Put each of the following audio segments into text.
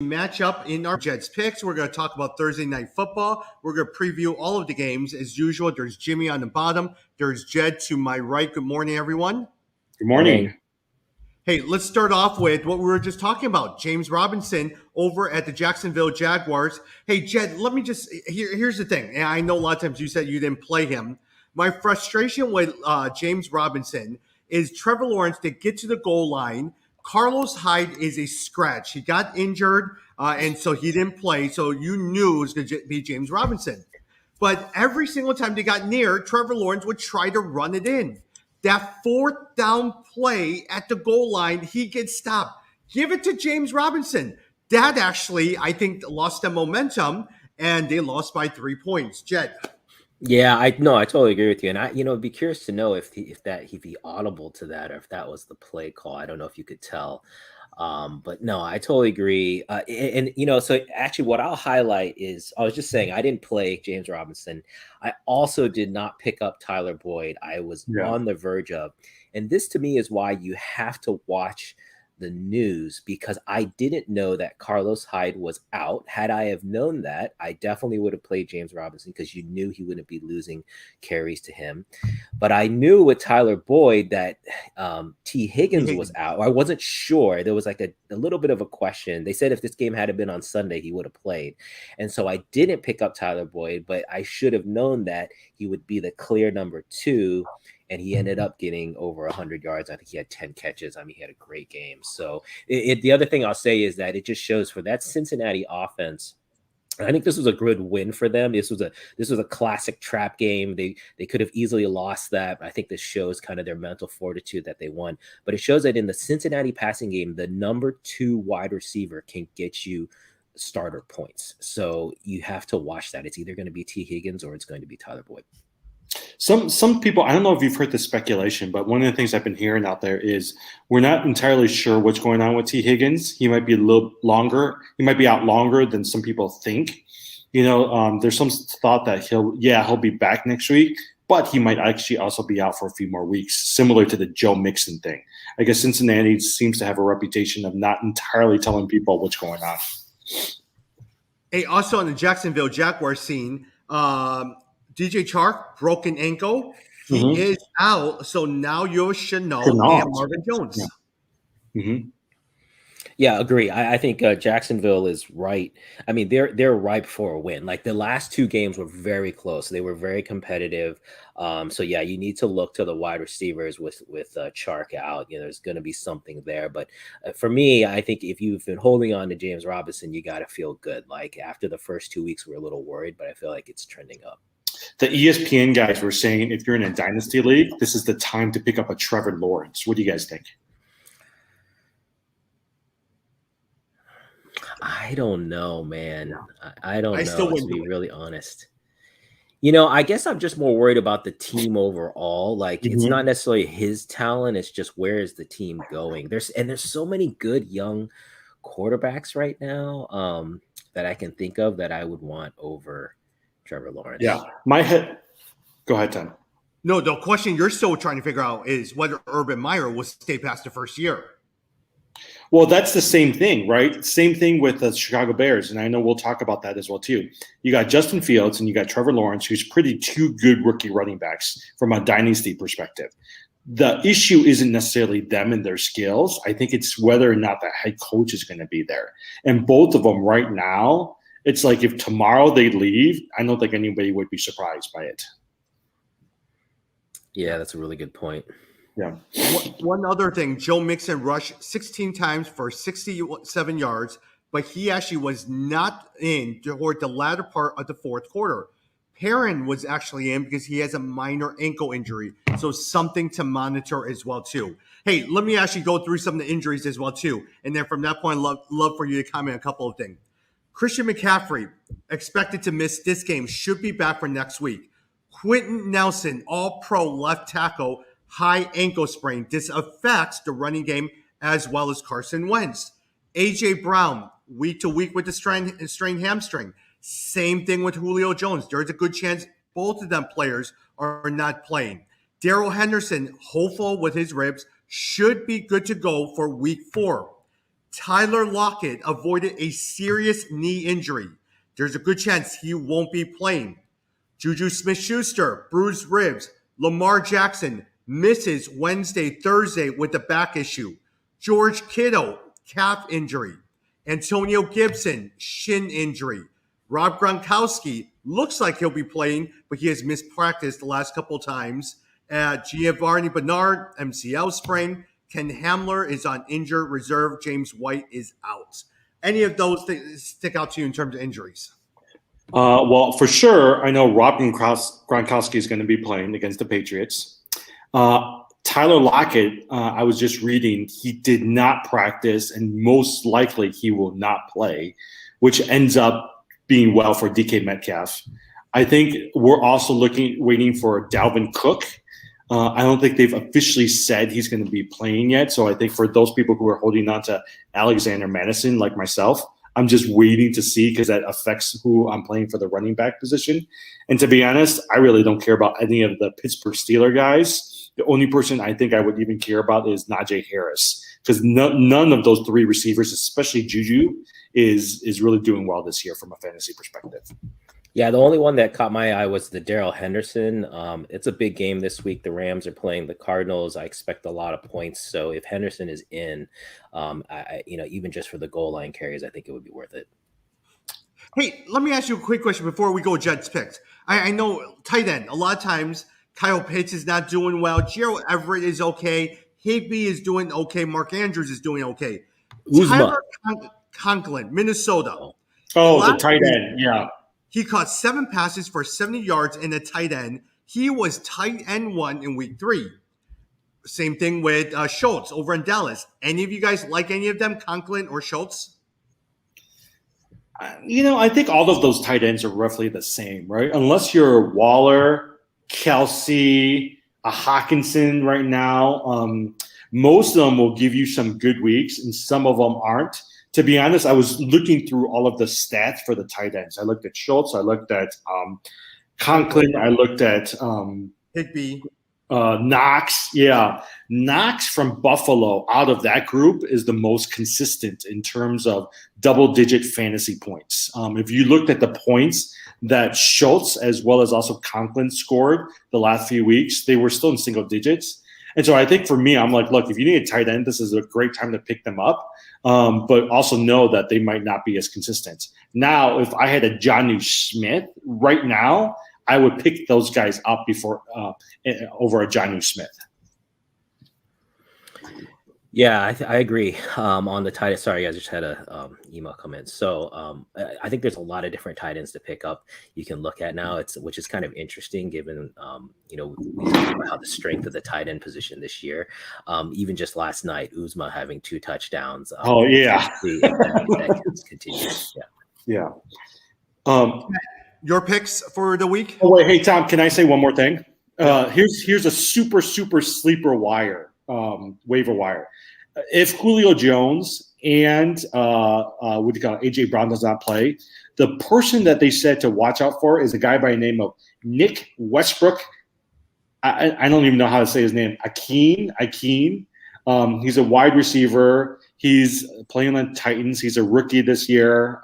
match up in our Jets picks. We're going to talk about Thursday Night Football. We're going to preview all of the games. As usual, there's Jimmy on the bottom. There's Jed to my right. Good morning, everyone. Good morning. Hey, let's start off with what we were just talking about. James Robinson over at the Jacksonville Jaguars. Hey, Jed, let me just here's the thing. And I know a lot of times you said you didn't play him. My frustration with James Robinson is Trevor Lawrence to get to the goal line. Carlos Hyde is a scratch. He got injured, and so he didn't play. So you knew it was going to be James Robinson. But every single time they got near, Trevor Lawrence would try to run it in. That fourth down play at the goal line, he gets stopped. Give it to James Robinson. That actually, I think, lost them momentum, and they lost by 3 points. Jed. Yeah, I totally agree with you, and I'd be curious to know if he audible to that, or if that was the play call. I don't know if you could tell, but no, I totally agree. So actually, what I'll highlight is I was just saying I didn't play James Robinson. I also did not pick up Tyler Boyd. I was on the verge of, and this to me is why you have to watch the news, because I didn't know that Carlos Hyde was out. Had I have known that, I definitely would have played James Robinson, because you knew he wouldn't be losing carries to him. But I knew with Tyler Boyd that T. Higgins was out. I wasn't sure. There was like a little bit of a question. They said if this game had been on Sunday, he would have played. And so I didn't pick up Tyler Boyd, but I should have known that he would be the clear number 2. And he ended up getting over 100 yards. I think he had 10 catches. I mean, he had a great game. So the other thing I'll say is that it just shows for that Cincinnati offense. I think this was a good win for them. This was a classic trap game. They could have easily lost that. I think this shows kind of their mental fortitude that they won. But it shows that in the Cincinnati passing game, the number 2 wide receiver can get you starter points. So you have to watch that. It's either going to be T. Higgins or it's going to be Tyler Boyd. Some people, I don't know if you've heard the speculation, but one of the things I've been hearing out there is we're not entirely sure what's going on with T. Higgins. He might be a little longer. He might be out longer than some people think. There's some thought that he'll be back next week, but he might actually also be out for a few more weeks, similar to the Joe Mixon thing. I guess Cincinnati seems to have a reputation of not entirely telling people what's going on. Hey, also on the Jacksonville Jaguars scene, DJ Chark, broken ankle. He is out. So now you should know and Marvin Jones. Yeah, agree. I think Jacksonville is right. I mean, they're ripe for a win. Like the last 2 games were very close. They were very competitive. So yeah, you need to look to the wide receivers with Chark out. There's going to be something there. But for me, I think if you've been holding on to James Robinson, you got to feel good. Like after the first 2 weeks, we're a little worried, but I feel like it's trending up. The ESPN guys were saying if you're in a dynasty league, this is the time to pick up a Trevor Lawrence. What do you guys think? I don't know, man. I don't know, to be really honest. I guess I'm just more worried about the team overall. Like it's not necessarily his talent. It's just where is the team going? There's so many good young quarterbacks right now that I can think of that I would want over Trevor Lawrence. Yeah. My head. Go ahead, Tom. No, the question you're still trying to figure out is whether Urban Meyer will stay past the first year. Well, that's the same thing, right? Same thing with the Chicago Bears, and I know we'll talk about that as well too. You got Justin Fields and you got Trevor Lawrence, who's pretty 2 good rookie running backs from a dynasty perspective. The issue isn't necessarily them and their skills. I think it's whether or not the head coach is going to be there. And both of them right now, it's like if tomorrow they leave, I don't think anybody would be surprised by it. Yeah, that's a really good point. Yeah. One other thing, Joe Mixon rushed 16 times for 67 yards, but he actually was not in toward the latter part of the fourth quarter. Perrin was actually in because he has a minor ankle injury, so something to monitor as well too. Hey, let me actually go through some of the injuries as well too, and then from that point, love for you to comment a couple of things. Christian McCaffrey, expected to miss this game, should be back for next week. Quentin Nelson, all-pro left tackle, high ankle sprain. This affects the running game as well as Carson Wentz. A.J. Brown, week to week with the strained hamstring. Same thing with Julio Jones. There's a good chance both of them players are not playing. Darrell Henderson, hopeful with his ribs, should be good to go for week 4. Tyler Lockett avoided a serious knee injury. There's a good chance he won't be playing. Juju Smith-Schuster, bruised ribs. Lamar Jackson misses Wednesday, Thursday with a back issue. George Kittle, calf injury. Antonio Gibson, shin injury. Rob Gronkowski looks like he'll be playing, but he has missed practice the last couple times. Giovanni Bernard, MCL sprain. Ken Hamler is on injured reserve. James White is out. Any of those stick out to you in terms of injuries? Well, for sure, I know Rob Gronkowski is going to be playing against the Patriots. Tyler Lockett, I was just reading, he did not practice, and most likely he will not play, which ends up being well for DK Metcalf. I think we're also waiting for Dalvin Cook. I don't think they've officially said he's going to be playing yet. So I think for those people who are holding on to Alexander Madison, like myself, I'm just waiting to see because that affects who I'm playing for the running back position. And to be honest, I really don't care about any of the Pittsburgh Steelers guys. The only person I think I would even care about is Najee Harris because none of those three receivers, especially Juju, is really doing well this year from a fantasy perspective. Yeah, the only one that caught my eye was the Darrell Henderson. It's a big game this week. The Rams are playing the Cardinals. I expect a lot of points. So if Henderson is in, even just for the goal line carries, I think it would be worth it. Hey, let me ask you a quick question before we go Jets picks. I know tight end. A lot of times Kyle Pitts is not doing well. Gerald Everett is okay. Higbee is doing okay. Mark Andrews is doing okay. Tyler Conklin, Minnesota. Oh, the tight end. Yeah. He caught 7 passes for 70 yards in a tight end. He was tight end 1 in week 3. Same thing with Schultz over in Dallas. Any of you guys like any of them, Conklin or Schultz? I think all of those tight ends are roughly the same, right? Unless you're Waller, Kelsey, a Hawkinson right now. Most of them will give you some good weeks, and some of them aren't. To be honest, I was looking through all of the stats for the tight ends. I looked at Schultz. I looked at Conklin. I looked at Higbee. Knox. Yeah. Knox from Buffalo out of that group is the most consistent in terms of double-digit fantasy points. If you looked at the points that Schultz as well as also Conklin scored the last few weeks, they were still in single digits. And so I think for me, I'm like, look, if you need a tight end, this is a great time to pick them up. But also know that they might not be as consistent. Now, if I had a Jonnu Smith right now, I would pick those guys up before over a Jonnu Smith. Yeah, I agree on the tight end. Sorry, guys, I just had a email come in. So I think there's a lot of different tight ends to pick up. You can look at now, which is kind of interesting given we talk about how the strength of the tight end position this year. Even just last night, Uzma having 2 touchdowns. That continues. Yeah. Your picks for the week? Oh wait, hey Tom, can I say one more thing? Here's a super sleeper waiver wire. If Julio Jones and AJ Brown does not play, the person that they said to watch out for is a guy by the name of Nick Westbrook. I don't even know how to say his name. Akeem. He's a wide receiver. He's playing on Titans. He's a rookie this year.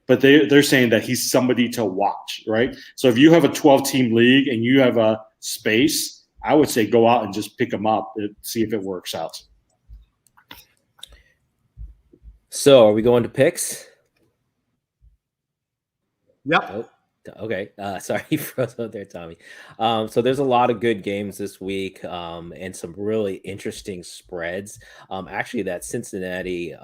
But they're saying that he's somebody to watch, right? So if you have a 12-team league and you have a space, I would say go out and just pick him up and see if it works out. So are we going to picks? Yep. Oh, okay. Sorry, you froze out there, Tommy. So there's a lot of good games this week and some really interesting spreads. Actually, that Cincinnati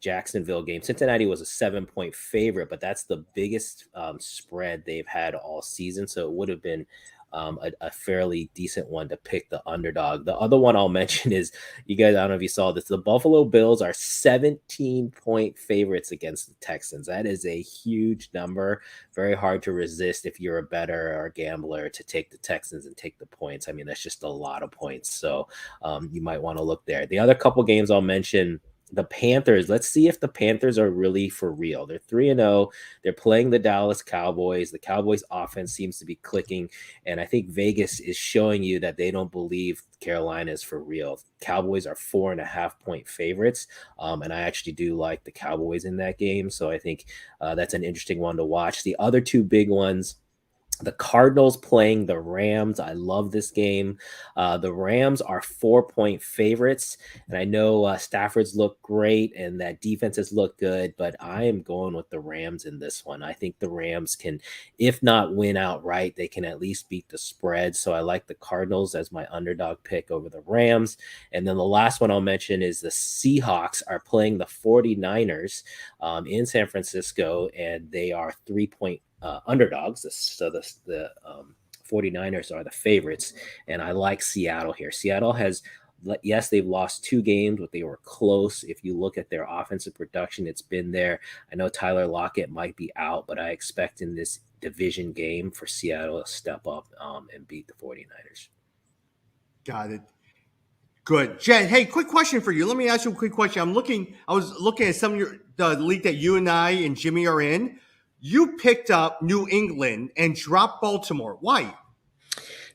Jacksonville game, Cincinnati was a 7-point favorite, but that's the biggest spread they've had all season. So it would have been a fairly decent one to pick the underdog. The other one I'll mention is, you guys, I don't know if you saw this, the Buffalo Bills are 17-point favorites against the Texans. That is a huge number. Very hard to resist if you're a bettor or a gambler to take the Texans and take the points. I mean, that's just a lot of points. So you might want to look there. The other couple games I'll mention, the Panthers. Let's see if the Panthers are really for real. They're 3-0. They're playing the Dallas Cowboys. The Cowboys offense seems to be clicking. And I think Vegas is showing you that they don't believe Carolina is for real. Cowboys are 4.5-point favorites. And I actually do like the Cowboys in that game. So I think that's an interesting one to watch. The other two big ones, the Cardinals playing the Rams. I love this game. The Rams are 4-point favorites. And I know Stafford's look great and that defenses look good, but I am going with the Rams in this one. I think the Rams can, if not win outright, they can at least beat the spread. So I like the Cardinals as my underdog pick over the Rams. And then the last one I'll mention is the Seahawks are playing the 49ers in San Francisco, and they are 3-point underdogs. So the 49ers are the favorites, and I like Seattle here. Seattle has, yes, they've lost 2 games, but they were close. If you look at their offensive production, it's been there. I know Tyler Lockett might be out, but I expect in this division game for Seattle to step up and beat the 49ers. Got it. Good. Jen, hey, quick question for you. Let me ask you a quick question. I was looking at some of the league that you and I and Jimmy are in. You picked up New England and dropped Baltimore. Why?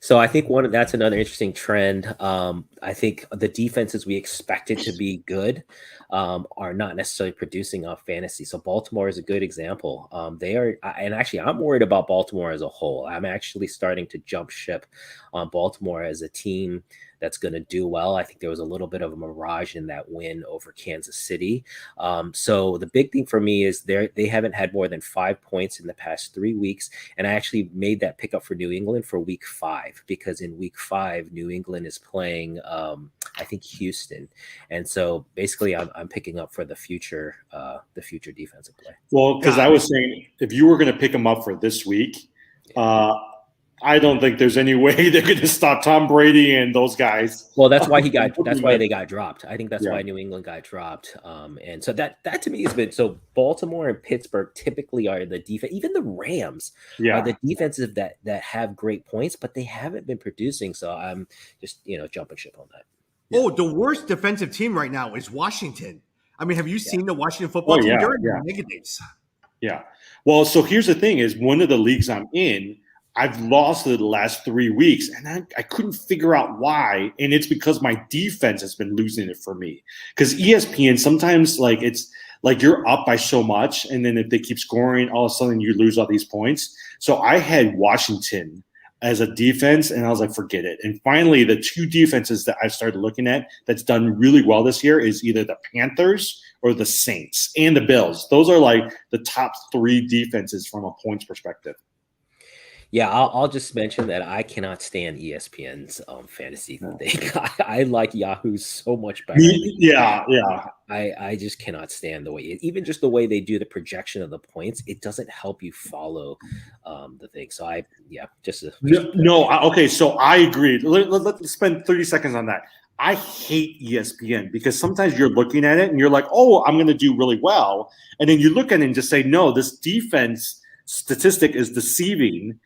So I think that's another interesting trend. I think the defenses we expected to be good are not necessarily producing off fantasy. So Baltimore is a good example. They are, and actually I'm worried about Baltimore as a whole. I'm actually starting to jump ship on Baltimore as a team that's going to do well. I think there was a little bit of a mirage in that win over Kansas City. So the big thing for me is they haven't had more than 5 points in the past 3 weeks. And I actually made that pickup for New England for week 5, because in week 5, New England is playing, I think, Houston. And so basically I'm picking up for the future defensive play. Well, because I was saying, if you were going to pick them up for this week, I don't think there's any way they're going to stop Tom Brady and those guys. Well, that's why they got dropped. I think that's why New England got dropped. And so that to me has been, so Baltimore and Pittsburgh typically are the defense. Even the Rams are the defensive that have great points, but they haven't been producing. So I'm just, jumping ship on that. Oh, the worst defensive team right now is Washington. I mean, have you seen the Washington football team? They're in the negatives. Yeah. Well, so here's the thing is, one of the leagues I'm in, I've lost the last 3 weeks, and I couldn't figure out why. And it's because my defense has been losing it for me. Because ESPN, sometimes it's like you're up by so much, and then if they keep scoring, all of a sudden you lose all these points. So I had Washington as a defense, and I was like, forget it. And finally, the 2 defenses that I started looking at that's done really well this year is either the Panthers or the Saints and the Bills. Those are like the top 3 defenses from a points perspective. Yeah, I'll just mention that I cannot stand ESPN's fantasy thing. I like Yahoo so much better. I just cannot stand the way, even just the way they do the projection of the points. It doesn't help you follow the thing. So okay. So I agree. Let's spend 30 seconds on that. I hate ESPN because sometimes you're looking at it and you're like, oh, I'm going to do really well. And then you look at it and just say, no, this defense statistic is deceiving.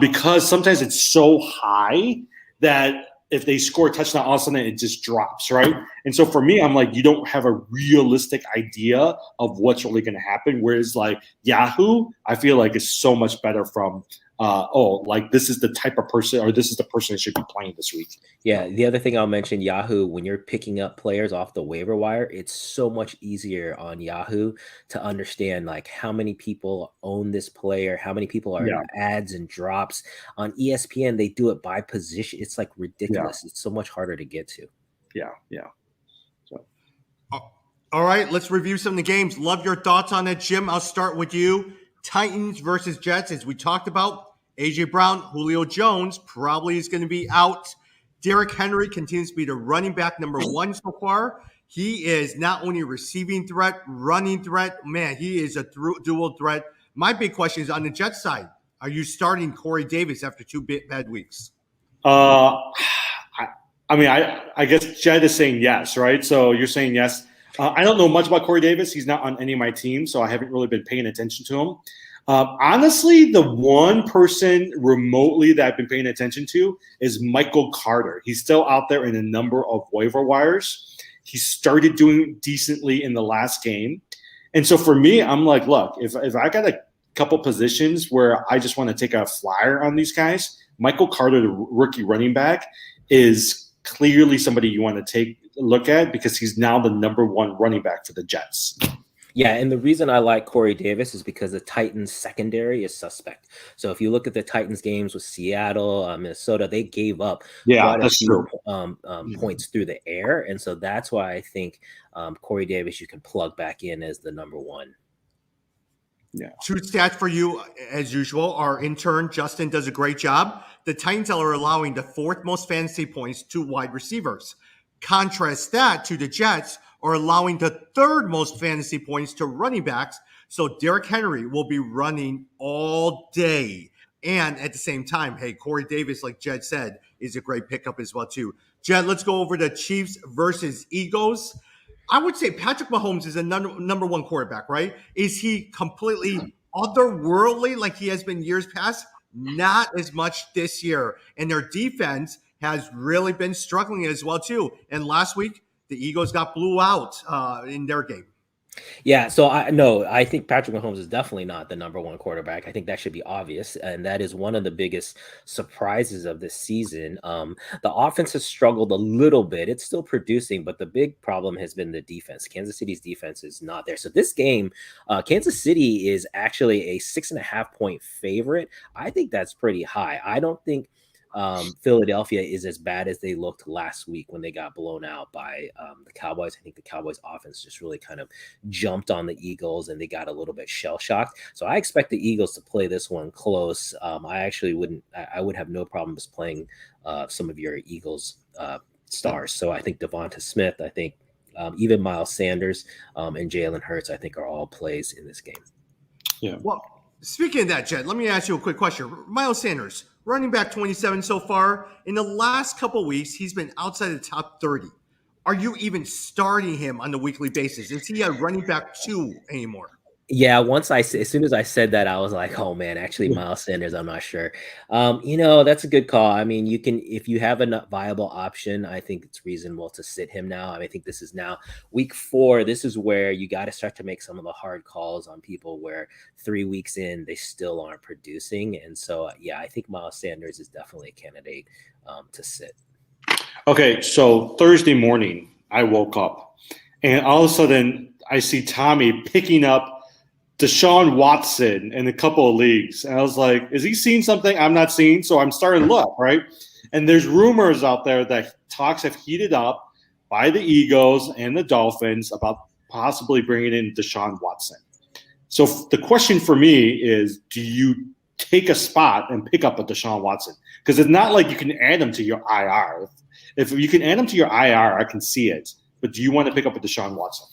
Because sometimes it's so high that if they score a touchdown, all of a sudden it just drops, right? And so for me, I'm like, you don't have a realistic idea of what's really going to happen. Whereas like Yahoo, I feel like is so much better from, this is the type of person, or this is the person that should be playing this week. Yeah. The other thing I'll mention, Yahoo, when you're picking up players off the waiver wire, it's so much easier on Yahoo to understand like how many people own this player, how many people are in ads and drops. On ESPN, they do it by position. It's like ridiculous. It's so much harder to get to. Yeah. So, all right, let's review some of the games. Love your thoughts on it, Jim. I'll start with you. Titans versus Jets, as we talked about. AJ Brown, Julio Jones probably is going to be out. Derrick Henry continues to be the running back number 1 so far. He is not only a receiving threat, running threat. Man, he is a dual threat. My big question is on the Jets side. Are you starting Corey Davis after 2 bad weeks? I guess Jed is saying yes, right? So you're saying yes. I don't know much about Corey Davis. He's not on any of my teams, so I haven't really been paying attention to him. Honestly, the one person remotely that I've been paying attention to is Michael Carter. He's still out there in a number of waiver wires. He started doing decently in the last game. And so for me, I'm like, look, if I got a couple positions where I just want to take a flyer on these guys, Michael Carter, the rookie running back, is clearly somebody you want to take a look at because he's now the number one running back for the Jets. Yeah, and the reason I like Corey Davis is because the Titans secondary is suspect. So if you look at the Titans games with Seattle, Minnesota, they gave up quite a few points through the air. And so that's why I think Corey Davis you can plug back in as the number one. Yeah. Two stats for you, as usual. Our intern, Justin, does a great job. The Titans are allowing the fourth most fantasy points to wide receivers. Contrast that to the Jets are allowing the third most fantasy points to running backs. So Derrick Henry will be running all day. And at the same time, hey, Corey Davis, like Jed said, is a great pickup as well, too. Jed, let's go over the Chiefs versus Eagles. I would say Patrick Mahomes is a number one quarterback, right? Is he completely otherworldly like he has been years past? Not as much this year. And their defense has really been struggling as well, too. And last week, the Eagles got blew out in their game. Yeah, so I think Patrick Mahomes is definitely not the number one quarterback. I think that should be obvious, and that is one of the biggest surprises of this season. The offense has struggled a little bit. It's still producing, but the big problem has been the defense. Kansas City's defense is not there. So this game, Kansas City is actually a 6.5 point favorite. I think that's pretty high. I don't think Philadelphia is as bad as they looked last week when they got blown out by the Cowboys. I think the Cowboys offense just really kind of jumped on the Eagles and they got a little bit shell shocked. So I expect the Eagles to play this one close. I would have no problems playing some of your Eagles stars. So I think Devonta Smith, I think even Miles Sanders and Jalen Hurts, I think are all plays in this game. Yeah. Well, speaking of that, Jed, let me ask you a quick question. Miles Sanders, running back 27 so far. In the last couple of weeks, he's been outside the top 30. Are you even starting him on a weekly basis? Is he a running back 2 anymore? Yeah, as soon as I said that, I was like, oh man, actually Miles Sanders, I'm not sure. That's a good call. I mean, if you have a viable option, I think it's reasonable to sit him now. I think this is now week 4. This is where you got to start to make some of the hard calls on people where 3 weeks in, they still aren't producing. And so, yeah, I think Miles Sanders is definitely a candidate to sit. Okay, so Thursday morning, I woke up and all of a sudden I see Tommy picking up Deshaun Watson in a couple of leagues. And I was like, is he seeing something I'm not seeing? So I'm starting to look, right? And there's rumors out there that talks have heated up by the Eagles and the Dolphins about possibly bringing in Deshaun Watson. So the question for me is, do you take a spot and pick up a Deshaun Watson? Because it's not like you can add him to your IR. If you can add him to your IR, I can see it. But do you want to pick up a Deshaun Watson?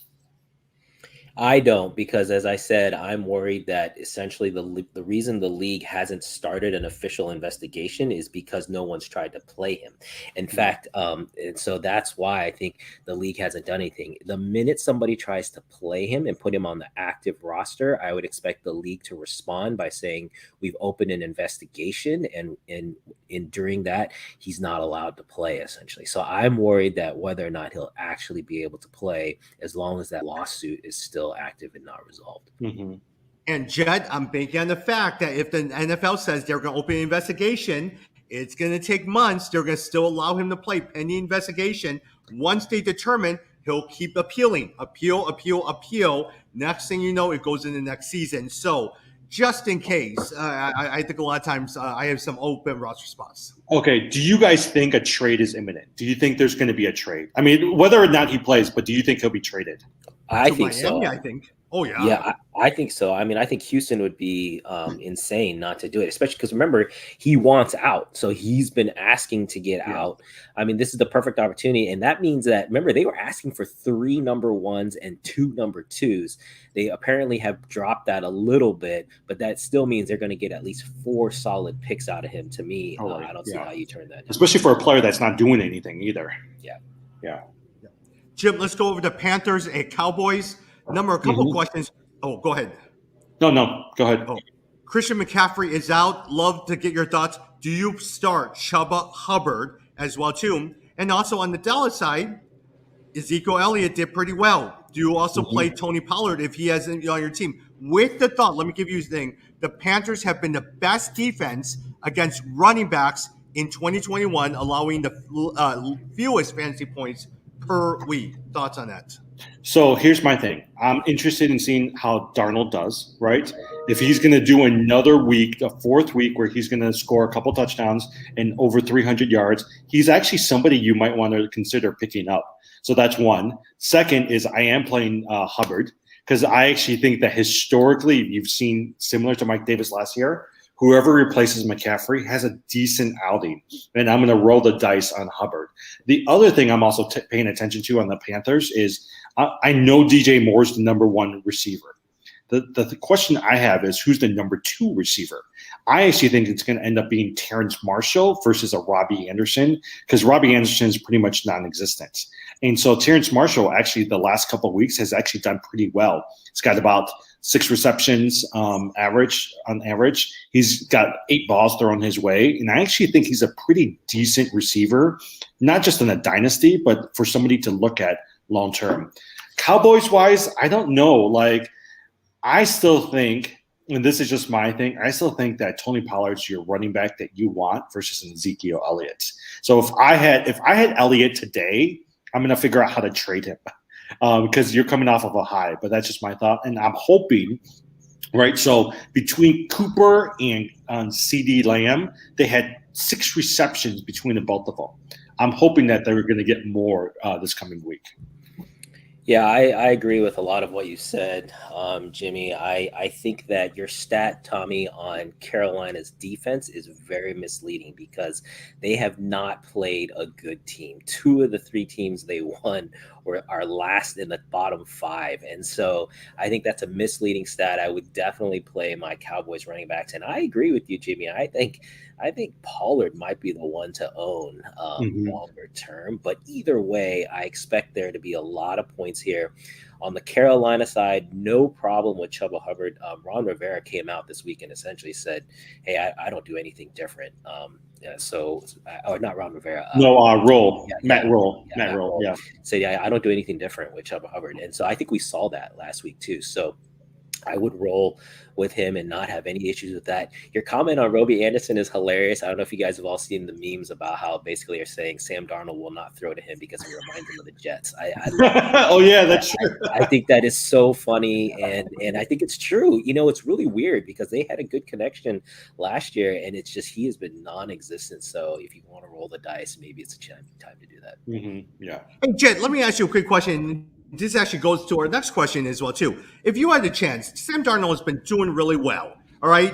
I don't, because as I said, I'm worried that essentially the reason the league hasn't started an official investigation is because no one's tried to play him. In fact, and so that's why I think the league hasn't done anything. The minute somebody tries to play him and put him on the active roster, I would expect the league to respond by saying we've opened an investigation, and during that, he's not allowed to play essentially. So I'm worried that whether or not he'll actually be able to play, as long as that lawsuit is still active and not resolved. Mm-hmm. And Jed, I'm banking on the fact that if the NFL says they're going to open an investigation, it's going to take months. They're going to still allow him to play pending investigation. Once they determine, he'll keep appealing, appeal. Next thing you know, it goes in the next season. So just in case, I think a lot of times I have some open roster spots. Okay, do you guys think a trade is imminent? Do you think there's going to be a trade? I mean, whether or not he plays, but do you think he'll be traded? I think Miami, so. I think. Oh, yeah. Yeah, I think so. I mean, I think Houston would be insane not to do it, especially because, remember, he wants out. So he's been asking to get out. I mean, this is the perfect opportunity. And that means that, remember, they were asking for 3 number 1s and 2 number 2s. They apparently have dropped that a little bit, but that still means they're going to get at least 4 solid picks out of him. To me, I don't see how you turn that down. Especially for a player that's not doing anything either. Yeah. Jim, let's go over the Panthers and Cowboys. A couple of questions. Oh, go ahead. No, go ahead. Oh, Christian McCaffrey is out. Love to get your thoughts. Do you start Chuba Hubbard as well, too? And also on the Dallas side, Ezekiel Elliott did pretty well. Do you also play Tony Pollard if he hasn't on your team? With the thought, let me give you a thing. The Panthers have been the best defense against running backs in 2021, allowing the fewest fantasy points per week. Thoughts on that? So here's my thing. I'm interested in seeing how Darnold does, right? If he's going to do another week, a fourth week, where he's going to score a couple touchdowns and over 300 yards, he's actually somebody you might want to consider picking up. So that's one. Second is I am playing Hubbard because I actually think that historically you've seen, similar to Mike Davis last year, whoever replaces McCaffrey has a decent outing, and I'm going to roll the dice on Hubbard. The other thing I'm also paying attention to on the Panthers is I know DJ Moore is the number one receiver. The question I have is who's the number two receiver? I actually think it's going to end up being Terrence Marshall versus a Robbie Anderson because Robbie Anderson is pretty much non-existent. And so Terrence Marshall actually the last couple of weeks has actually done pretty well. He's got about 6 receptions on average. He's got 8 balls thrown his way. And I actually think he's a pretty decent receiver, not just in a dynasty, but for somebody to look at long term. Cowboys wise, I don't know. Like, I still think, and this is just my thing, I still think that Tony Pollard's your running back that you want versus an Ezekiel Elliott. So if I had Elliott today, I'm going to figure out how to trade him because you're coming off of a high. But that's just my thought. And I'm hoping, right, so between Cooper and CD Lamb, they had 6 receptions between the both of them. I'm hoping that they're going to get more this coming week. Yeah, I agree with a lot of what you said, Jimmy. I think that your stat, Tommy, on Carolina's defense is very misleading because they have not played a good team. 2 of the 3 teams they won are last in the bottom 5. And so I think that's a misleading stat. I would definitely play my Cowboys running backs. And I agree with you, Jimmy. I think Pollard might be the one to own longer term. But either way, I expect there to be a lot of points here. On the Carolina side, no problem with Chuba Hubbard. Ron Rivera came out this week and essentially said, hey, I don't do anything different. Or not Ron Rivera. Roll. Yeah, Matt Roll. Yeah, Matt Roll. Yeah. So, yeah, I don't do anything different with Chuba Hubbard. And so I think we saw that last week too. So I would roll with him and not have any issues with that. Your comment on Robbie Anderson is hilarious. I don't know if you guys have all seen the memes about how basically are saying Sam Darnold will not throw to him because it reminds him of the Jets. I Oh yeah, that's true. I think that is so funny, and I think it's true. You know, it's really weird because they had a good connection last year, and it's just he has been non-existent. So if you want to roll the dice, maybe it's a time to do that. Yeah. Hey, Jed, let me ask you a quick question. This actually goes to our next question as well, too. If you had a chance, Sam Darnold has been doing really well, all right?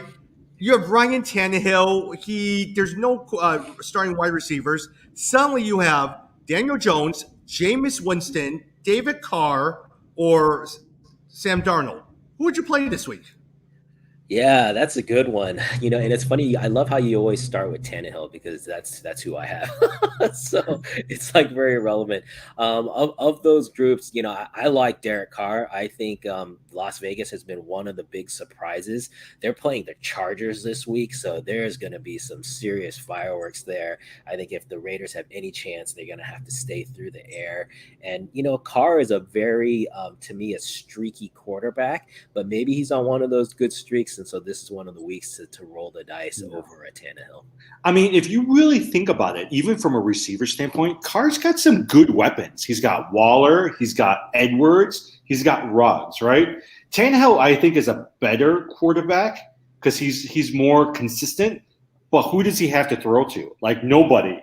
You have Ryan Tannehill. There's no starting wide receivers. Suddenly you have Daniel Jones, Jameis Winston, David Carr, or Sam Darnold. Who would you play this week? Yeah, that's a good one. You know, and it's funny. I love how you always start with Tannehill because that's who I have. So it's like very relevant. Of those groups, you know, I like Derek Carr. I think Las Vegas has been one of the big surprises. They're playing the Chargers this week, so there's going to be some serious fireworks there. I think if the Raiders have any chance, they're going to have to stay through the air. And you know, Carr is a very, to me, a streaky quarterback, but maybe he's on one of those good streaks. And so this is one of the weeks to roll the dice over at Tannehill. I mean, if you really think about it, even from a receiver standpoint, Carr's got some good weapons. He's got Waller, he's got Edwards, he's got Ruggs, right? Tannehill, I think, is a better quarterback because he's more consistent. But who does he have to throw to? Like nobody.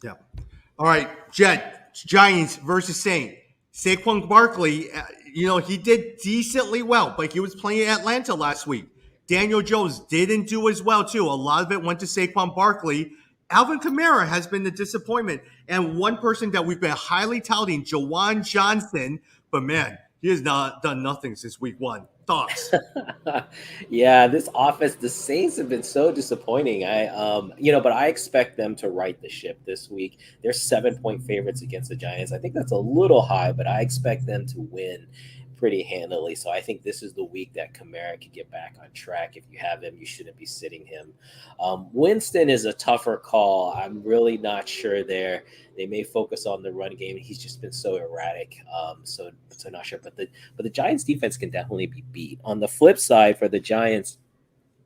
Yeah. All right, Giants versus Saints. Saquon Barkley, he did decently well, but he was playing Atlanta last week. Daniel Jones didn't do as well, too. A lot of it went to Saquon Barkley. Alvin Kamara has been the disappointment. And one person that we've been highly touting, Jawan Johnson, but man, he has not done nothing since week 1. Thoughts? Yeah, this offense, the Saints have been so disappointing. But I expect them to right the ship this week. They're 7-point favorites against the Giants. I think that's a little high, but I expect them to win pretty handily. So I think this is the week that Kamara can get back on track. If you have him, you shouldn't be sitting him. Winston is a tougher call. I'm really not sure there. They may focus on the run game. He's just been so erratic. So not sure. But the Giants defense can definitely be beat. On the flip side, for the Giants,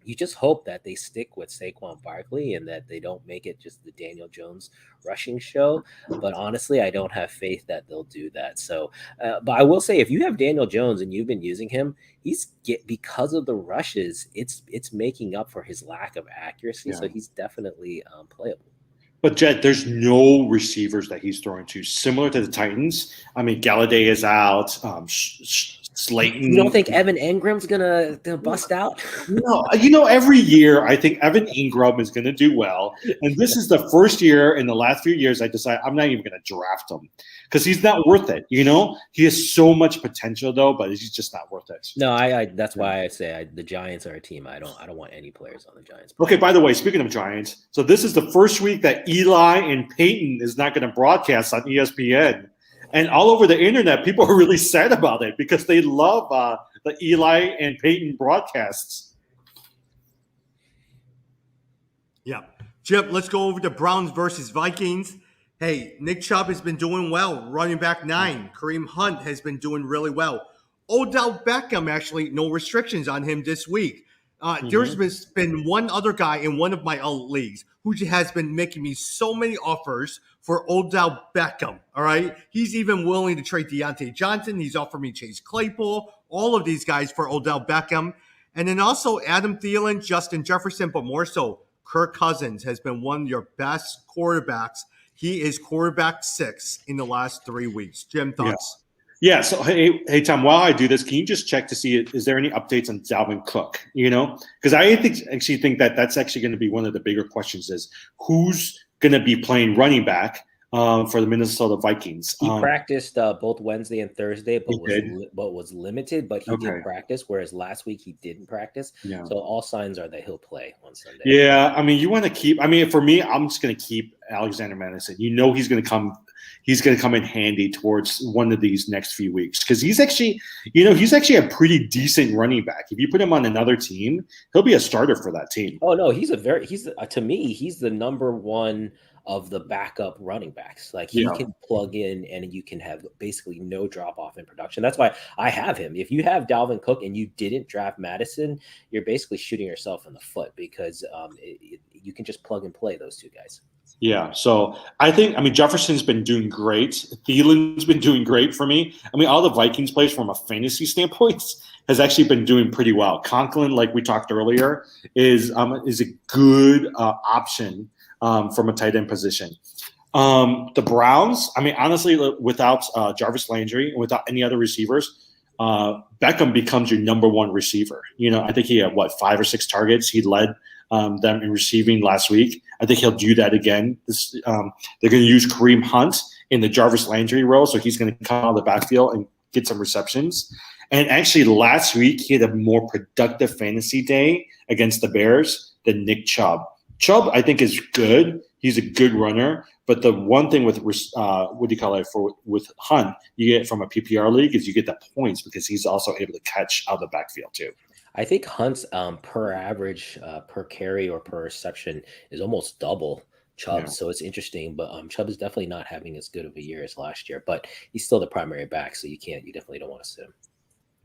you just hope that they stick with Saquon Barkley and that they don't make it just the Daniel Jones rushing show. But honestly, I don't have faith that they'll do that. So, but I will say, if you have Daniel Jones and you've been using him, because of the rushes, it's making up for his lack of accuracy. Yeah. So he's definitely playable. But Jed, there's no receivers that he's throwing to, similar to the Titans. I mean, Galladay is out. Slayton. You don't think Evan Ingram's gonna bust out? No, every year I think Evan Ingram is gonna do well, and this is the first year in the last few years I decide I'm not even gonna draft him because he's not worth it. He has so much potential though, but he's just not worth it. No, that's why I say the Giants are a team. I don't want any players on the Giants. Okay, by the way, speaking of Giants, so this is the first week that Eli and Peyton is not going to broadcast on ESPN. And all over the internet, people are really sad about it because they love the Eli and Peyton broadcasts. Yeah. Jim, let's go over to Browns versus Vikings. Hey, Nick Chubb has been doing well, running back 9. Kareem Hunt has been doing really well. Odell Beckham, actually, no restrictions on him this week. There's been one other guy in one of my old leagues who has been making me so many offers for Odell Beckham, all right? He's even willing to trade Deontay Johnson. He's offered me Chase Claypool, all of these guys for Odell Beckham. And then also Adam Thielen, Justin Jefferson, but more so Kirk Cousins has been one of your best quarterbacks. He is quarterback 6 in the last 3 weeks. Jim, thoughts? Yeah. So, hey, Tom, while I do this, can you just check to see, is there any updates on Dalvin Cook? Because I actually think that's actually going to be one of the bigger questions is who's going to be playing running back for the Minnesota Vikings. He practiced both Wednesday and Thursday, but was limited, but he did practice, whereas last week he didn't practice. Yeah. So all signs are that he'll play on Sunday. Yeah. I mean, you want to keep – I mean, for me, I'm just going to keep Alexander Madison. He's going to come – he's going to come in handy towards one of these next few weeks because he's actually a pretty decent running back. If you put him on another team, he'll be a starter for that team. Oh no, to me, he's the number one of the backup running backs. Like he can plug in and you can have basically no drop off in production. That's why I have him. If you have Dalvin Cook and you didn't draft Madison, you're basically shooting yourself in the foot because you can just plug and play those two guys. Yeah, so I mean, Jefferson's been doing great. Thielen's been doing great for me. I mean, all the Vikings plays from a fantasy standpoint has actually been doing pretty well. Conklin, like we talked earlier, is a good option from a tight end position. The Browns, I mean, honestly, without Jarvis Landry and without any other receivers, Beckham becomes your number one receiver. I think he had 5 or 6 targets. He led them in receiving last week. I think he'll do that again. They're going to use Kareem Hunt in the Jarvis Landry role, so he's going to come out of the backfield and get some receptions. And actually, last week he had a more productive fantasy day against the Bears than Nick Chubb. Chubb, I think, is good. He's a good runner. But the one thing with with Hunt, you get from a PPR league is you get the points because he's also able to catch out of the backfield too. I think Hunt's per average, per carry or per reception is almost double Chubb. Yeah. So it's interesting, but Chubb is definitely not having as good of a year as last year, but he's still the primary back. So you definitely don't want to sit him.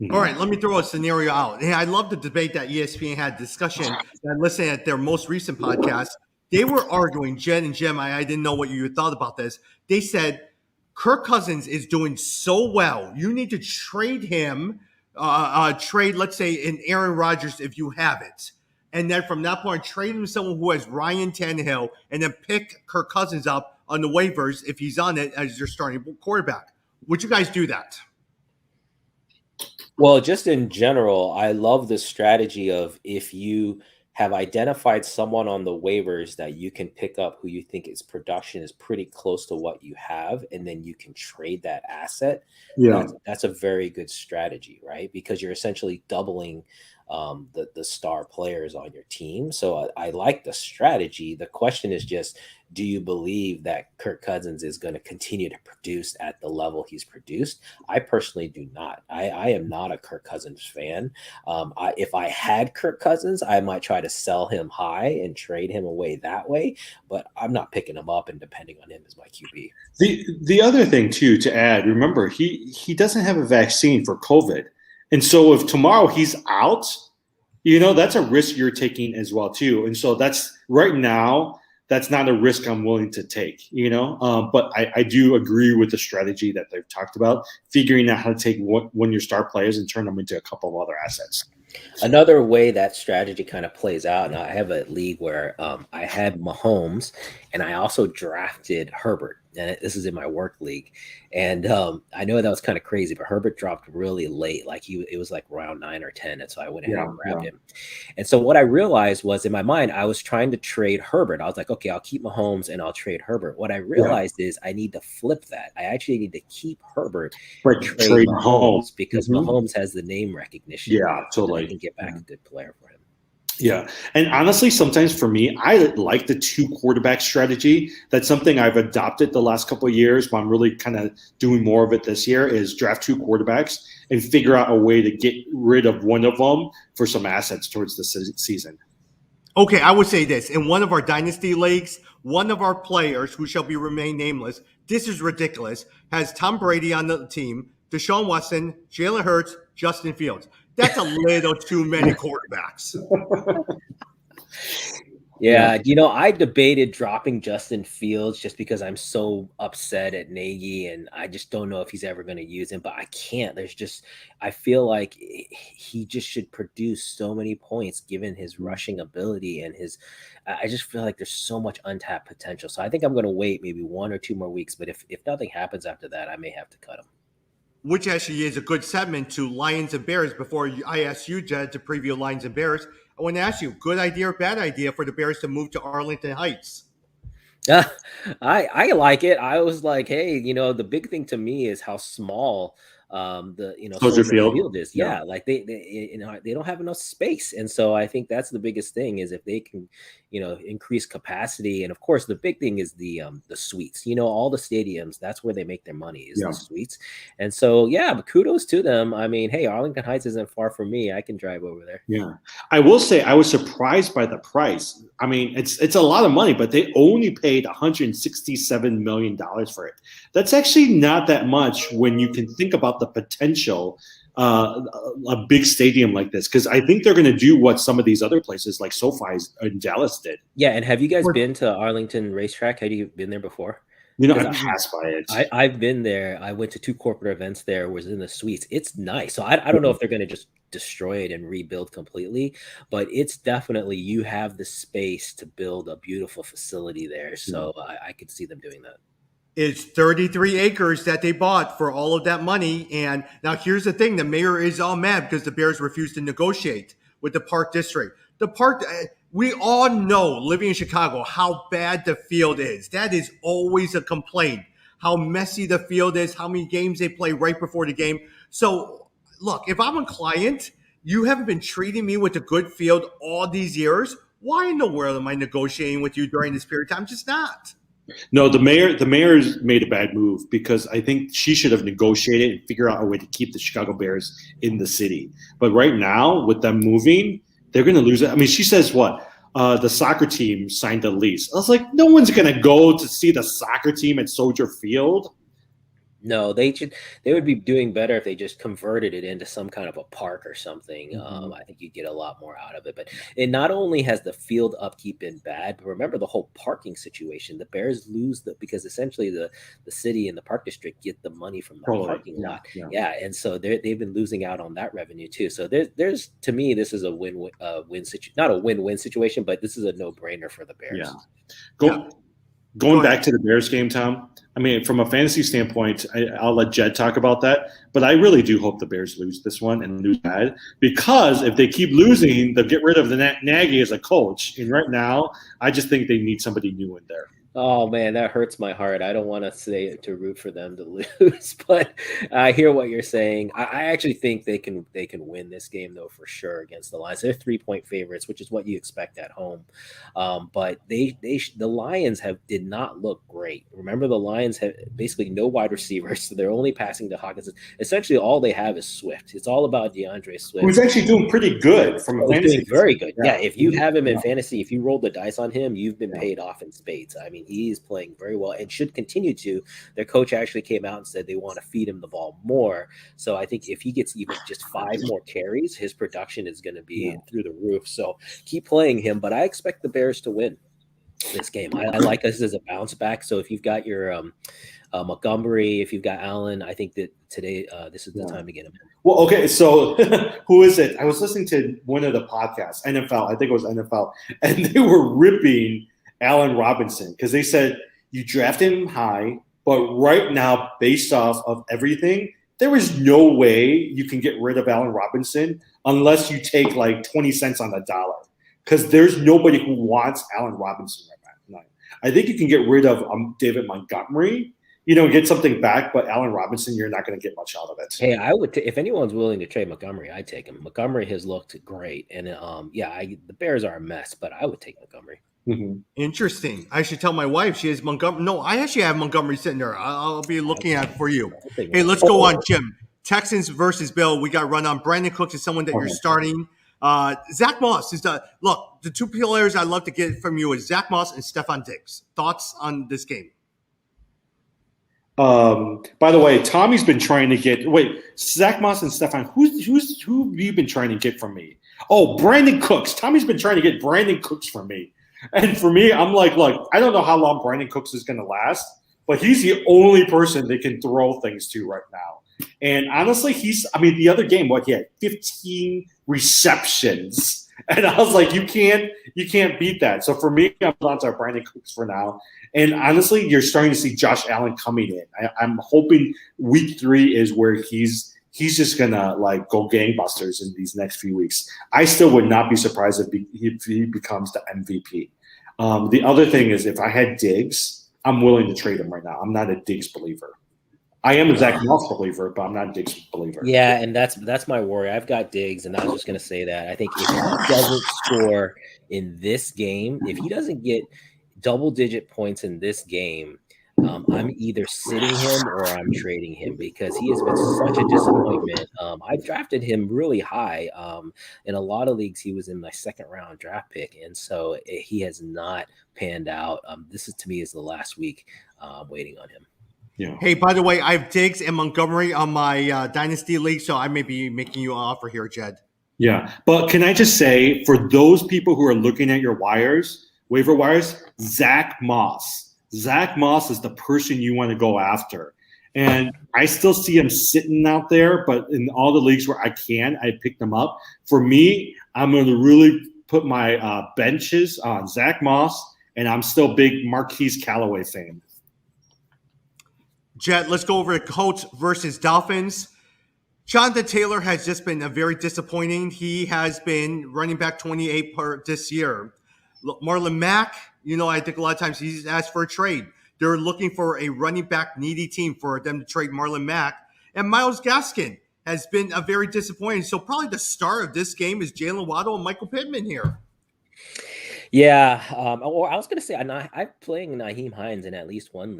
Mm-hmm. All right, let me throw a scenario out. Hey, I love the debate that ESPN had discussion. I listened at their most recent podcast. They were arguing, Jen and Jim, I didn't know what you thought about this. They said, Kirk Cousins is doing so well. You need to trade him, let's say, in Aaron Rodgers if you have it. And then from that point, trade him to someone who has Ryan Tannehill and then pick Kirk Cousins up on the waivers if he's on it as your starting quarterback. Would you guys do that? Well, just in general, I love the strategy of if you have identified someone on the waivers that you can pick up who you think its production is pretty close to what you have, and then you can trade that asset. Yeah, that's a very good strategy, right? Because you're essentially doubling the star players on your team. So I like the strategy. The question is just, do you believe that Kirk Cousins is going to continue to produce at the level he's produced? I personally do not. I am not a Kirk Cousins fan. If I had Kirk Cousins, I might try to sell him high and trade him away that way, but I'm not picking him up and depending on him as my QB. The other thing too to add, remember he doesn't have a vaccine for COVID, and so if tomorrow he's out, that's a risk you're taking as well too. And so that's right now. That's not a risk I'm willing to take, But I do agree with the strategy that they've talked about, figuring out how to take one of your star players and turn them into a couple of other assets. Another way that strategy kind of plays out, and I have a league where I had Mahomes, and I also drafted Herbert, and this is in my work league. And I know that was kind of crazy, but Herbert dropped really late, it was like round 9 or 10, and so I went ahead and grabbed him. And so what I realized was, in my mind, I was trying to trade Herbert. I was like, okay, I'll keep Mahomes and I'll trade Herbert. What I realized is I need to flip that. I actually need to keep Herbert, but trade Mahomes because Mahomes has the name recognition. Yeah, totally. I can get back a good player for him. Yeah. And honestly, sometimes for me, I like the 2 quarterback strategy. That's something I've adopted the last couple of years, but I'm really kind of doing more of it this year, is draft 2 quarterbacks and figure out a way to get rid of one of them for some assets towards the season. Okay, I would say this. In one of our dynasty leagues, one of our players, who shall be remain nameless, this is ridiculous, has Tom Brady on the team, Deshaun Watson, Jalen Hurts, Justin Fields. That's a little too many quarterbacks. Yeah, I debated dropping Justin Fields just because I'm so upset at Nagy, and I just don't know if he's ever going to use him, but I can't. I feel like he just should produce so many points given his rushing ability and I just feel like there's so much untapped potential. So I think I'm going to wait maybe 1 or 2 more weeks, but if nothing happens after that, I may have to cut him. Which actually is a good segment to Lions and Bears. Before I ask you, Jed, to preview Lions and Bears, I want to ask you, good idea or bad idea for the Bears to move to Arlington Heights? I like it. I was like, hey, the big thing to me is how small Soldier Field is. Yeah, like they don't have enough space, and so I think that's the biggest thing, is if they can increase capacity. And of course the big thing is the suites. All the stadiums, that's where they make their money, is the suites. And so but kudos to them. I mean, hey, Arlington Heights isn't far from me. I can drive over there. I will say I was surprised by the price. I mean, it's a lot of money, but they only paid $167 million for it. That's actually not that much when you can think about the potential a big stadium like this, because I think they're going to do what some of these other places like SoFi in Dallas did. Yeah, and have you guys been to Arlington Racetrack? Have you been there before? I passed by it. I've been there. I went to 2 corporate events there, was in the suites. It's nice. So I don't know if they're going to just destroy it and rebuild completely, but it's definitely, you have the space to build a beautiful facility there. So I could see them doing that. It's 33 acres that they bought for all of that money. And now here's the thing. The mayor is all mad because the Bears refused to negotiate with the Park District. The Park, we all know, living in Chicago, how bad the field is. That is always a complaint. How messy the field is, how many games they play right before the game. So, look, if I'm a client, you haven't been treating me with a good field all these years. Why in the world am I negotiating with you during this period of time? I'm just not. No, the mayor's made a bad move, because I think she should have negotiated and figure out a way to keep the Chicago Bears in the city. But right now, with them moving, they're going to lose it. I mean, she says what? The soccer team signed a lease. I was like, no one's going to go to see the soccer team at Soldier Field. No, they would be doing better if they just converted it into some kind of a park or something. I think you'd get a lot more out of it. But it not only has the field upkeep been bad, but remember the whole parking situation. The Bears lose because essentially the city and the park district get the money from the parking lot. Yeah, and so they've been losing out on that revenue too. So there's to me, this is a win situation, not a win-win situation, but this is a no-brainer for the Bears. Going back to the Bears game, Tom, I mean, from a fantasy standpoint, I'll let Jed talk about that, but I really do hope the Bears lose this one and lose bad, because if they keep losing, they'll get rid of the Nagy as a coach. And right now, I just think they need somebody new in there. Oh man, that hurts my heart. I don't want to say to root for them to lose, but I hear what you're saying. I actually think they can win this game though for sure against the Lions. They're 3-point favorites, which is what you expect at home. But the Lions did not look great. Remember, the Lions have basically no wide receivers, so they're only passing to Hawkins. Essentially, all they have is Swift. It's all about DeAndre Swift. Who's actually doing pretty good from a fantasy. Doing very good. Yeah, if you have him in fantasy, if you roll the dice on him, you've been paid off in spades. I mean, he's playing very well and should continue to. Their coach actually came out and said they want to feed him the ball more. So I think if he gets even just 5 more carries, his production is going to be through the roof. So keep playing him, but I expect the Bears to win this game. I like us as a bounce back. So if you've got your Montgomery, if you've got Allen, I think that today this is the time to get him in. Well, okay, so who is it? I was listening to one of the podcasts, NFL, I think it was NFL, and they were ripping Allen Robinson because they said you drafted him high, but right now, based off of everything, there is no way you can get rid of Allen Robinson unless you take like 20 cents on the dollar because there's nobody who wants Allen Robinson right now. I think you can get rid of David Montgomery, get something back, but Allen Robinson, you're not going to get much out of it. Hey, I would if anyone's willing to trade Montgomery, I'd take him. Montgomery has looked great, and the Bears are a mess, but I would take Montgomery. Mm-hmm. Interesting. I should tell my wife she has Montgomery. No, I actually have Montgomery sitting there. I'll be looking at it for you. Hey, let's go on, Jim. Texans versus Bill. We got run on. Brandon Cooks is someone that you're starting. Zach Moss is the two players I love to get from you is Zach Moss and Stephon Diggs. Thoughts on this game? By the way, Tommy's been trying to get Zach Moss and Stephon. Who have you been trying to get from me? Oh, Brandon Cooks. Tommy's been trying to get Brandon Cooks from me. And for me, I'm like, look, I don't know how long Brandon Cooks is going to last, but he's the only person they can throw things to right now. And honestly, the other game, he had 15 receptions. And I was like, you can't beat that. So for me, I'm on to Brandon Cooks for now. And honestly, you're starting to see Josh Allen coming in. I'm hoping week 3 is where he's just gonna go gangbusters in these next few weeks. I still would not be surprised if he becomes the MVP. The other thing is, if I had Diggs, I'm willing to trade him right now. I'm not a Diggs believer. I am a Zach Moss believer, but I'm not a Diggs believer. Yeah, and that's my worry. I've got Diggs, and I was just gonna say that. I think if he doesn't score in this game, if he doesn't get double-digit points in this game, I'm either sitting him or I'm trading him because he has been such a disappointment. I drafted him really high. In a lot of leagues, he was in my 2nd round draft pick, and so he has not panned out. This to me is the last week waiting on him. Yeah. Hey, by the way, I have Diggs and Montgomery on my Dynasty League, so I may be making you an offer here, Jed. Yeah, but can I just say, for those people who are looking at your waiver wires, Zach Moss. Zach Moss is the person you want to go after. And I still see him sitting out there, but in all the leagues where I picked him up. For me, I'm going to really put my benches on Zach Moss, and I'm still big Marquise Callaway fan. Jet, let's go over to Colts versus Dolphins. Jonathan Taylor has just been very disappointing. He has been running back 28 this year. Marlon Mack, I think a lot of times he's asked for a trade. They're looking for a running back needy team for them to trade Marlon Mack. And Myles Gaskin has been a very disappointing. So probably the star of this game is Jalen Waddle and Michael Pittman here. Yeah. I was going to say I'm playing Nyheim Hines in at least one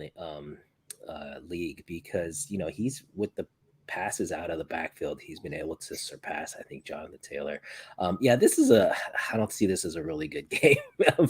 league because, he's with the passes out of the backfield, he's been able to surpass, I think, Jonathan Taylor. I don't see this as a really good game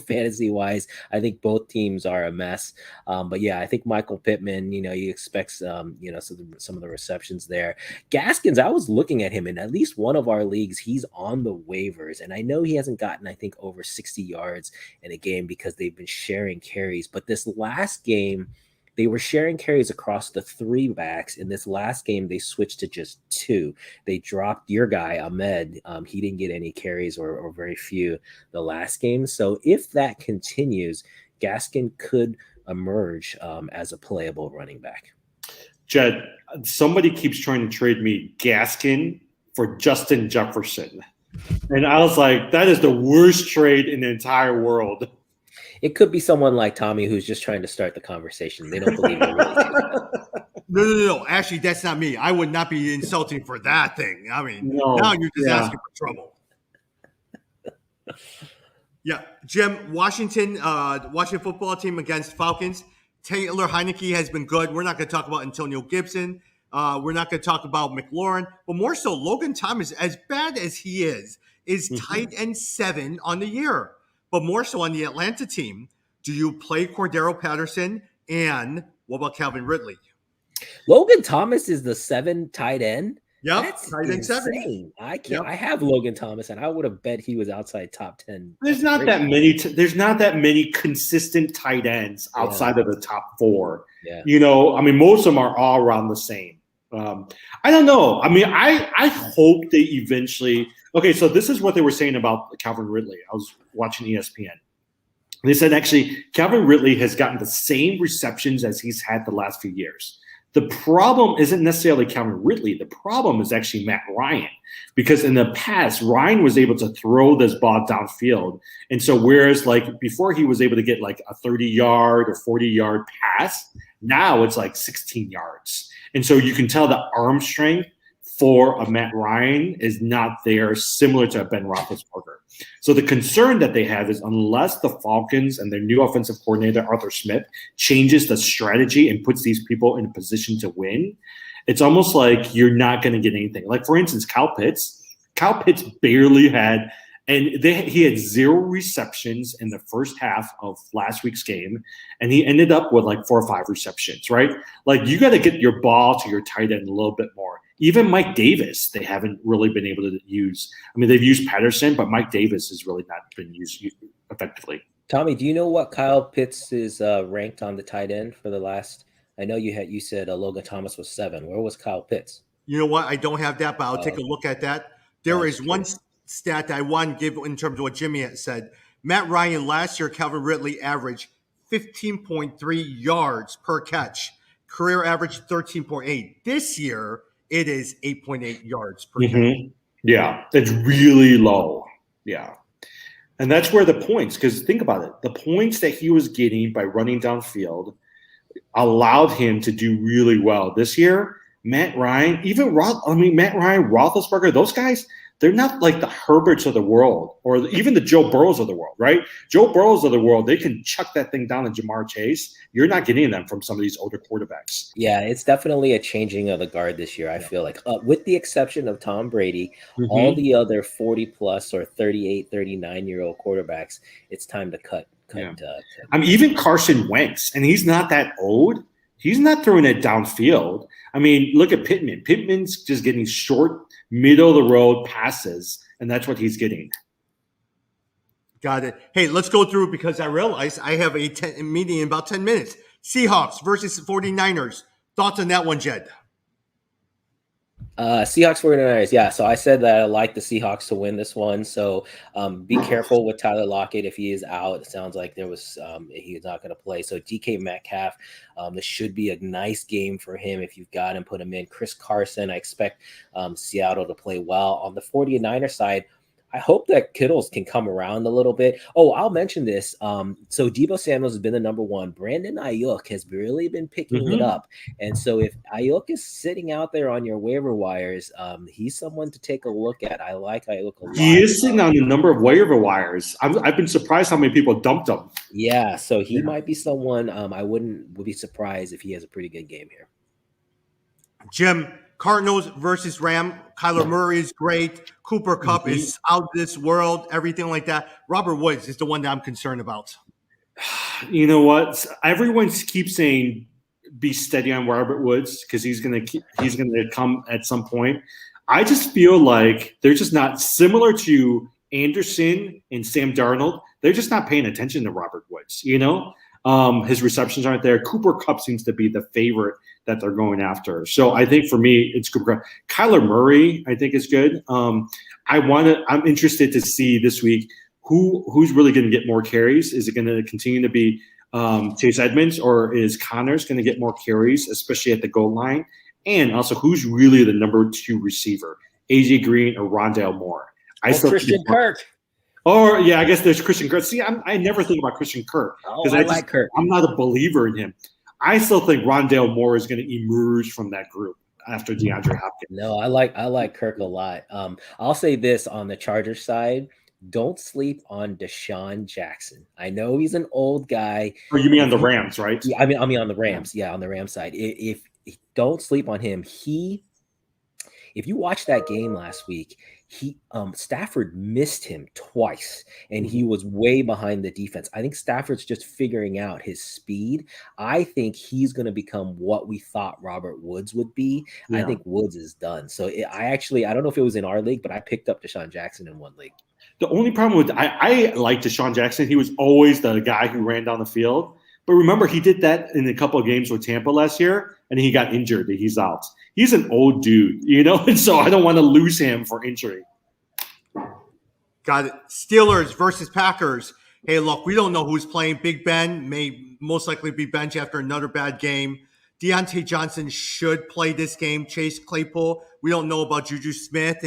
fantasy wise. I think both teams are a mess. But yeah, I think Michael Pittman, you expect, some of the receptions there. Gaskins, I was looking at him in at least one of our leagues. He's on the waivers, and I know he hasn't gotten, I think, over 60 yards in a game because they've been sharing carries. But this last game, they were sharing carries across the 3 backs. In this last game, they switched to just 2. They dropped your guy, Ahmed. He didn't get any carries or very few the last game. So if that continues, Gaskin could emerge as a playable running back. Jed, somebody keeps trying to trade me Gaskin for Justin Jefferson. And I was like, that is the worst trade in the entire world. It could be someone like Tommy who's just trying to start the conversation. They don't believe it really. No. Actually, that's not me. I would not be insulting for that thing. I mean, No. now you're just asking for trouble. Yeah, Jim, Washington football team against Falcons. Taylor Heineke has been good. We're not going to talk about Antonio Gibson. We're not going to talk about McLaurin, but more so Logan Thomas, as bad as he is tight end 7 on the year. But more so on the Atlanta team, do you play Cordero Patterson? And what about Kelvin Ridley? Logan Thomas is the 7 tight end. Yep, That's tight end 7. insane. I can't. Yep. I have Logan Thomas, and I would have bet he was outside top 10. There's not that many. There's not that many consistent tight ends outside of the top 4. Yeah. You know, I mean, most of them are all around the same. I don't know. I mean, I hope they eventually. Okay, so this is what they were saying about Calvin Ridley. I was watching ESPN. They said actually Calvin Ridley has gotten the same receptions as he's had the last few years. The problem isn't necessarily Calvin Ridley. The problem is actually Matt Ryan, because in the past, Ryan was able to throw this ball downfield. And so whereas like before he was able to get like a 30-yard or 40-yard pass, now it's like 16 yards. And so you can tell the arm strength for a Matt Ryan is not there, similar to a Ben Roethlisberger. So the concern that they have is unless the Falcons and their new offensive coordinator, Arthur Smith, changes the strategy and puts these people in a position to win, it's almost like you're not going to get anything. Like, for instance, Kyle Pitts barely had – and he had 0 receptions in the first half of last week's game, and he ended up with like 4 or 5 receptions, right? Like, you got to get your ball to your tight end a little bit more. Even Mike Davis, they haven't really been able to use. I mean, they've used Patterson, but Mike Davis has really not been used effectively. Tommy, do you know what Kyle Pitts is ranked on the tight end for the last? I know you said Logan Thomas was 7. Where was Kyle Pitts? You know what? I don't have that, but I'll take a look at that. There is one stat I want to give in terms of what Jimmy had said. Matt Ryan last year, Calvin Ridley averaged 15.3 yards per catch. Career average 13.8. This year, it is 8.8 yards per catch. Yeah, it's really low. Yeah. And that's where the points, because think about it, the points that he was getting by running downfield allowed him to do really well. This year, Matt Ryan, Matt Ryan, Roethlisberger, those guys, they're not like the Herberts of the world or even the Joe Burrows of the world, right? Joe Burrows of the world, they can chuck that thing down to Jamar Chase. You're not getting them from some of these older quarterbacks. Yeah, it's definitely a changing of the guard this year, I feel like. With the exception of Tom Brady, all the other 40-plus or 38, 39-year-old quarterbacks, it's time to cut. I mean, even Carson Wentz, and he's not that old. He's not throwing it downfield. I mean, look at Pittman. Pittman's just getting short, middle-of-the-road passes, and that's what he's getting. Got it. Hey, let's go through because I realize I have a meeting in about 10 minutes. Seahawks versus 49ers. Thoughts on that one, Jed? Seahawks 49ers. Yeah, so I said that I like the Seahawks to win this one. So be careful with Tyler Lockett if he is out. It sounds like he's not going to play. So DK Metcalf, this should be a nice game for him if you've got him, put him in. Chris Carson, I expect Seattle to play well. On the 49er side, I hope that Kittles can come around a little bit. Oh, I'll mention this. So Deebo Samuels has been the number 1. Brandon Ayuk has really been picking it up. And so if Ayuk is sitting out there on your waiver wires, he's someone to take a look at. I like Ayuk a lot. He is sitting on a number of waiver wires. I've been surprised how many people dumped him. Yeah, so he might be someone I would be surprised if he has a pretty good game here. Jim, Cardinals versus Ram. Kyler Murray is great. Cooper Kupp is out of this world, everything like that. Robert Woods is the one that I'm concerned about. You know what? Everyone keeps saying be steady on Robert Woods because he's gonna come at some point. I just feel like they're just not similar to Anderson and Sam Darnold. They're just not paying attention to Robert Woods. You know, his receptions aren't there. Cooper Kupp seems to be the favorite that they're going after. So I think for me, it's Cooper Kupp. Kyler Murray, I think, is good. I'm interested to see this week who's really going to get more carries. Is it going to continue to be Chase Edmonds, or is Connors going to get more carries, especially at the goal line? And also, who's really the number 2 receiver, AJ Green or Rondale Moore? Christian Kirk. Or I guess there's Christian Kirk. See, I never think about Christian Kirk because I like Kirk. I'm not a believer in him. I still think Rondale Moore is going to emerge from that group after DeAndre Hopkins. No, I like Kirk a lot. I'll say this on the Chargers side: don't sleep on Desean Jackson. I know he's an old guy. Oh, you mean on the Rams, right? Yeah, I mean on the Rams. Yeah, on the Rams side. If don't sleep on him. If you watched that game last week, Stafford missed him twice, and he was way behind the defense. I think Stafford's just figuring out his speed. I think he's going to become what we thought Robert Woods would be. Yeah. I think Woods is done. So I don't know if it was in our league, but I picked up Desean Jackson in one league. The only problem with I like Desean Jackson. He was always the guy who ran down the field. But remember, he did that in a couple of games with Tampa last year, and he got injured. He's out. He's an old dude, and so I don't want to lose him for injury. Got it. Steelers versus Packers. Hey, look, we don't know who's playing. Big Ben may most likely be benched after another bad game. Deontay Johnson should play this game. Chase Claypool. We don't know about Juju Smith.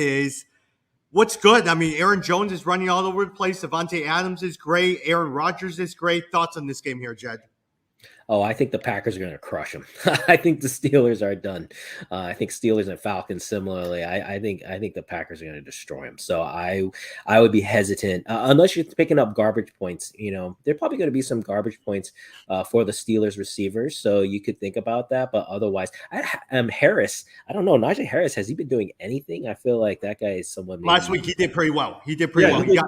What's good? I mean, Aaron Jones is running all over the place. Davante Adams is great. Aaron Rodgers is great. Thoughts on this game here, Jed? Oh, I think the Packers are going to crush them. I think the Steelers are done. I think Steelers and Falcons similarly. I think the Packers are going to destroy them. So I would be hesitant unless you're picking up garbage points. There are probably going to be some garbage points for the Steelers receivers. So you could think about that. But otherwise, Harris. I don't know. Najee Harris, has he been doing anything? I feel like that guy is someone. Last week he did pretty well. He got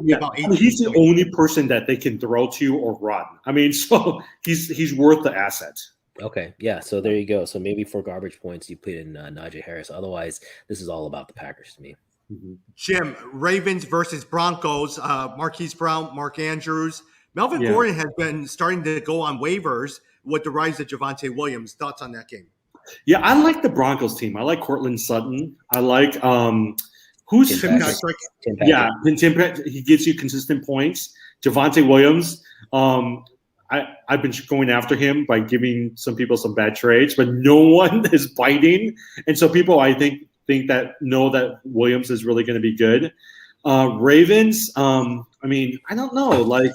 me about 8. He's the only person that they can throw to or run. I mean, so he's worth the asset. Okay, yeah. So there you go. So maybe for garbage points, you put in Najee Harris. Otherwise, this is all about the Packers to me. Mm-hmm. Jim, Ravens versus Broncos. Marquise Brown, Mark Andrews, Melvin Gordon has been starting to go on waivers with the rise of Javonte Williams. Thoughts on that game? Yeah, I like the Broncos team. I like Cortland Sutton. I like who's Tim Patrick. Yeah, Tim Patrick. He gives you consistent points. Javonte Williams. I've been going after him by giving some people some bad trades, but no one is biting. And so people, I think that know that Williams is really going to be good. Ravens, I mean, I don't know. Like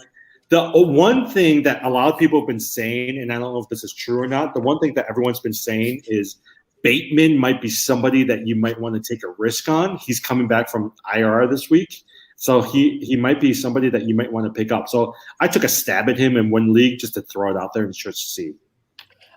the one thing that a lot of people have been saying, and I don't know if this is true or not, the one thing that everyone's been saying is Bateman might be somebody that you might want to take a risk on. He's coming back from IR this week. So he might be somebody that you might want to pick up. So I took a stab at him in one league just to throw it out there and just see.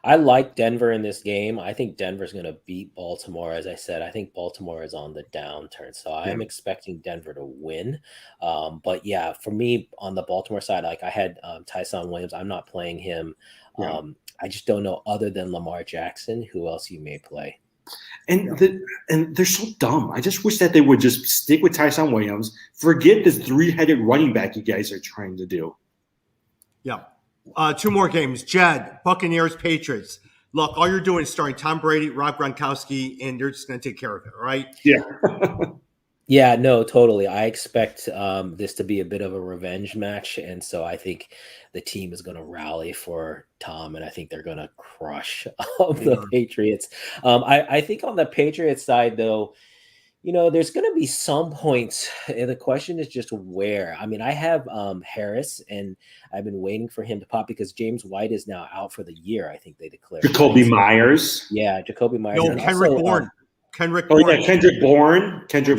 I like Denver in this game. I think Denver's going to beat Baltimore. As I said, I think Baltimore is on the downturn. So I'm expecting Denver to win. But yeah, for me on the Baltimore side, like I had Tyson Williams. I'm not playing him. I just don't know other than Lamar Jackson, who else you may play. And they're so dumb. I just wish that they would just stick with Tyson Williams. Forget this 3-headed running back you guys are trying to do. Yeah. 2 more games. Jed, Buccaneers, Patriots. Look, all you're doing is starting Tom Brady, Rob Gronkowski, and they're just going to take care of it, right? Yeah. Yeah, no, totally. I expect this to be a bit of a revenge match. And so I think the team is going to rally for Tom, and I think they're going to crush the Patriots. I think on the Patriots side, though, there's going to be some points. And the question is just where. I mean, I have Harris, and I've been waiting for him to pop because James White is now out for the year. I think they declared. Jacoby Myers. Yeah, Jacoby Myers. No, Kendrick Bourne. Kendrick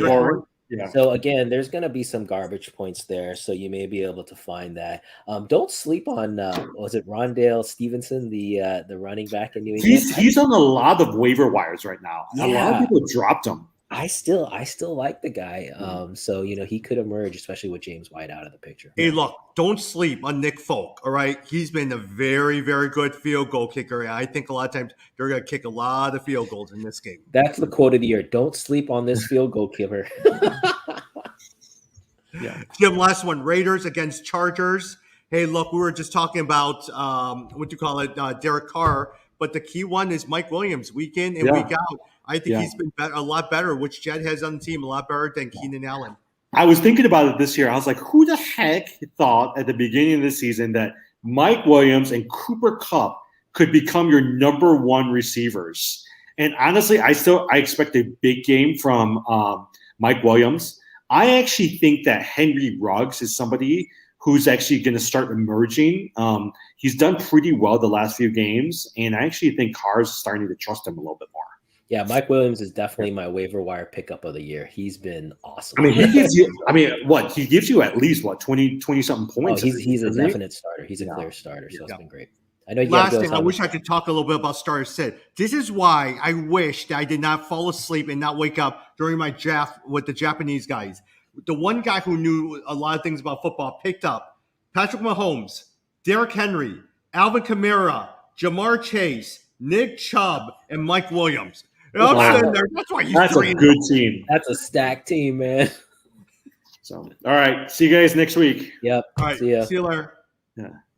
Bourne. Yeah. So again, there's going to be some garbage points there, so you may be able to find that. Don't sleep on was it Rondale Stevenson, the running back in New England? He's on a lot of waiver wires right now. Yeah. A lot of people dropped him. I still like the guy. So he could emerge, especially with James White out of the picture. Hey, look, don't sleep on Nick Folk. All right, he's been a very, very good field goal kicker. I think a lot of times they're going to kick a lot of field goals in this game. That's the quote of the year. Don't sleep on this field goal kicker. Yeah. Jim, last one. Raiders against Chargers. Hey, look, we were just talking about Derek Carr, but the key one is Mike Williams, week in and week out. I think he's been a lot better, which Jed has on the team, a lot better than Keenan Allen. I was thinking about it this year. I was like, who the heck thought at the beginning of the season that Mike Williams and Cooper Kupp could become your number 1 receivers? And honestly, I expect a big game from Mike Williams. I actually think that Henry Ruggs is somebody who's actually going to start emerging. He's done pretty well the last few games, and I actually think Carr's starting to trust him a little bit more. Yeah, Mike Williams is definitely my waiver wire pickup of the year. He's been awesome. I mean, he gives you. I mean, what he gives you at least 20 something points. Oh, he's a definite starter. He's a clear starter, so it's been great. I know. Last thing, I wish I could talk a little bit about starter sit. This is why I wish that I did not fall asleep and not wake up during my draft with the Japanese guys. The one guy who knew a lot of things about football picked up Patrick Mahomes, Derrick Henry, Alvin Kamara, Jamar Chase, Nick Chubb, and Mike Williams. And I'm sitting there. That's why That's a good team. That's a stacked team, man. So, all right. See you guys next week. Yep. All right. See ya. See you later. Yeah.